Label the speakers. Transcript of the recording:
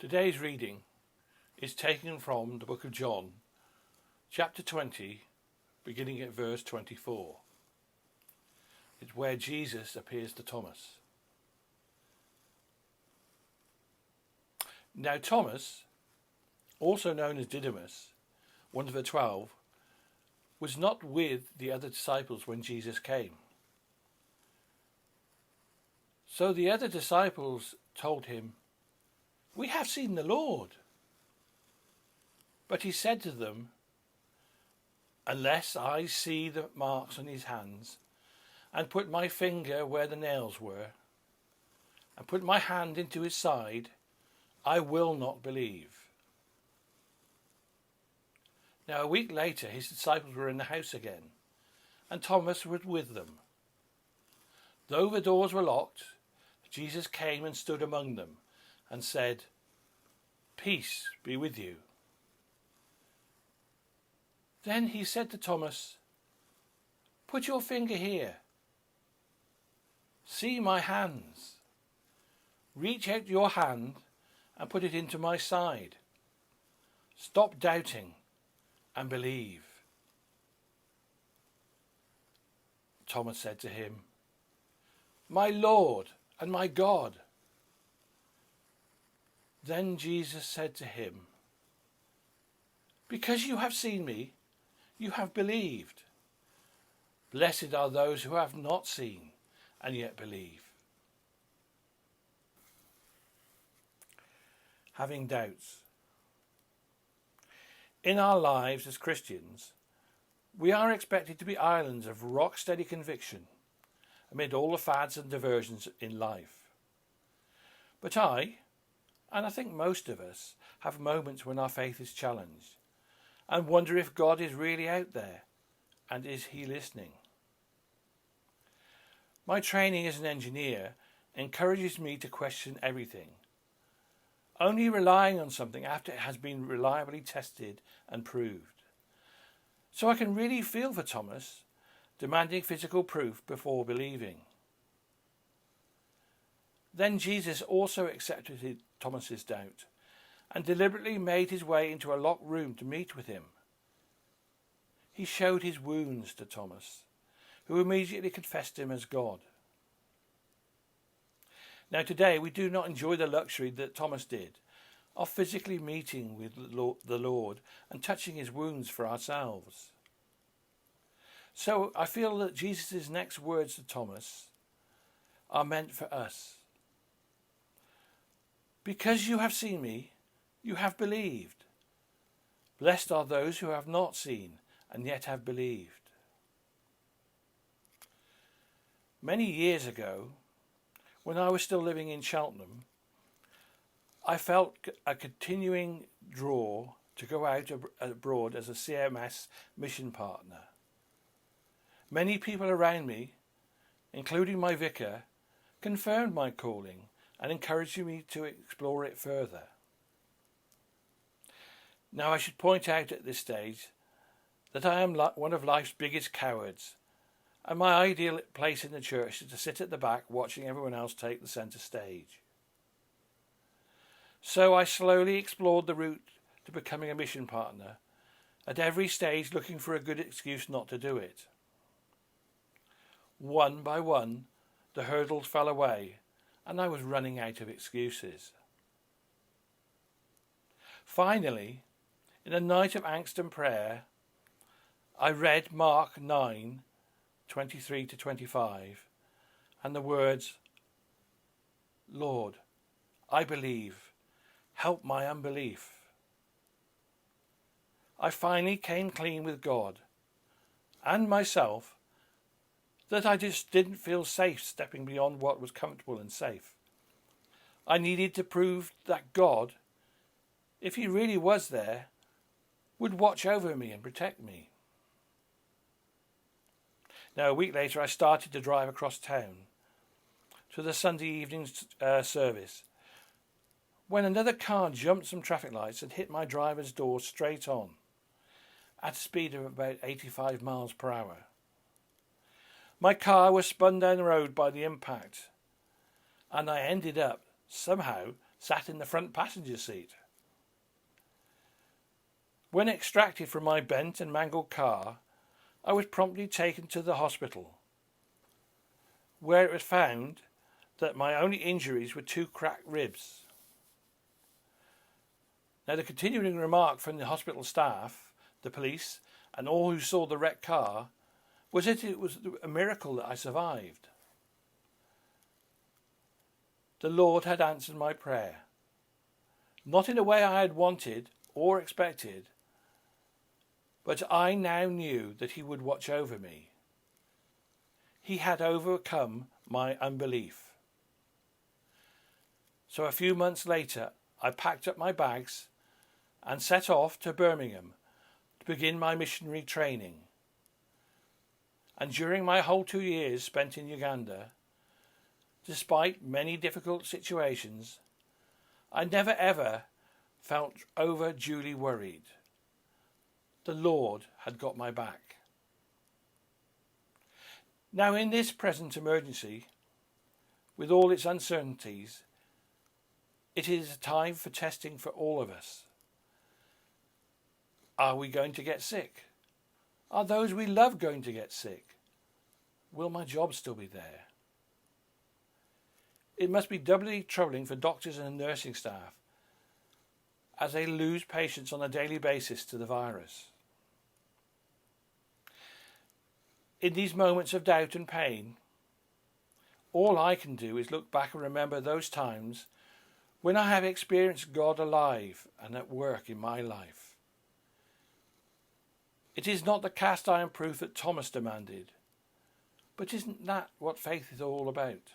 Speaker 1: Today's reading is taken from the book of John, chapter 20, beginning at verse 24. It's where Jesus appears to Thomas. Now Thomas, also known as Didymus, one of the 12, was not with the other disciples when Jesus came. So the other disciples told him, "We have seen the Lord." But he said to them, "Unless I see the marks on his hands, and put my finger where the nails were, and put my hand into his side, I will not believe." Now a week later his disciples were in the house again, and Thomas was with them. Though the doors were locked, Jesus came and stood among them and said, "Peace be with you." Then he said to Thomas, "Put your finger here. See my hands. Reach out your hand and put it into my side. Stop doubting and believe." Thomas said to him, "My Lord and my God." Then Jesus said to him, "Because you have seen me, you have believed. Blessed are those who have not seen and yet believe." Having doubts. In our lives as Christians, we are expected to be islands of rock-steady conviction amid all the fads and diversions in life. But and I think most of us, have moments when our faith is challenged and wonder if God is really out there and is he listening. My training as an engineer encourages me to question everything, only relying on something after it has been reliably tested and proved. So I can really feel for Thomas, demanding physical proof before believing. Then Jesus also accepted Thomas's doubt and deliberately made his way into a locked room to meet with him. He showed his wounds to Thomas, who immediately confessed him as God. Now today we do not enjoy the luxury that Thomas did of physically meeting with the Lord and touching his wounds for ourselves. So I feel that Jesus' next words to Thomas are meant for us. "Because you have seen me, you have believed. Blessed are those who have not seen and yet have believed." Many years ago, when I was still living in Cheltenham, I felt a continuing draw to go out abroad as a CMS mission partner. Many people around me, including my vicar, confirmed my calling and encouraged me to explore it further. Now I should point out at this stage that I am one of life's biggest cowards, and my ideal place in the church is to sit at the back watching everyone else take the centre stage. So I slowly explored the route to becoming a mission partner, at every stage looking for a good excuse not to do it. One by one, the hurdles fell away, and I was running out of excuses. Finally, in a night of angst and prayer, I read Mark 9:23-25, and the words, "Lord, I believe, help my unbelief." I finally came clean with God and myself that I just didn't feel safe stepping beyond what was comfortable and safe. I needed to prove that God, if he really was there, would watch over me and protect me. Now a week later I started to drive across town to the Sunday evening service when another car jumped some traffic lights and hit my driver's door straight on at a speed of about 85 miles per hour. My car was spun down the road by the impact, and I ended up, somehow, sat in the front passenger seat. When extracted from my bent and mangled car, I was promptly taken to the hospital, where it was found that my only injuries were 2 cracked ribs. Now, the continuing remark from the hospital staff, the police, and all who saw the wrecked car was that it was a miracle that I survived. The Lord had answered my prayer, not in a way I had wanted or expected, but I now knew that He would watch over me. He had overcome my unbelief. So a few months later, I packed up my bags and set off to Birmingham to begin my missionary training. And during my whole 2 years spent in Uganda, despite many difficult situations, I never ever felt overduly worried. The Lord had got my back. Now, in this present emergency, with all its uncertainties, it is a time for testing for all of us. Are we going to get sick? Are those we love going to get sick? Will my job still be there? It must be doubly troubling for doctors and nursing staff as they lose patients on a daily basis to the virus. In these moments of doubt and pain, all I can do is look back and remember those times when I have experienced God alive and at work in my life. It is not the cast iron proof that Thomas demanded, but isn't that what faith is all about?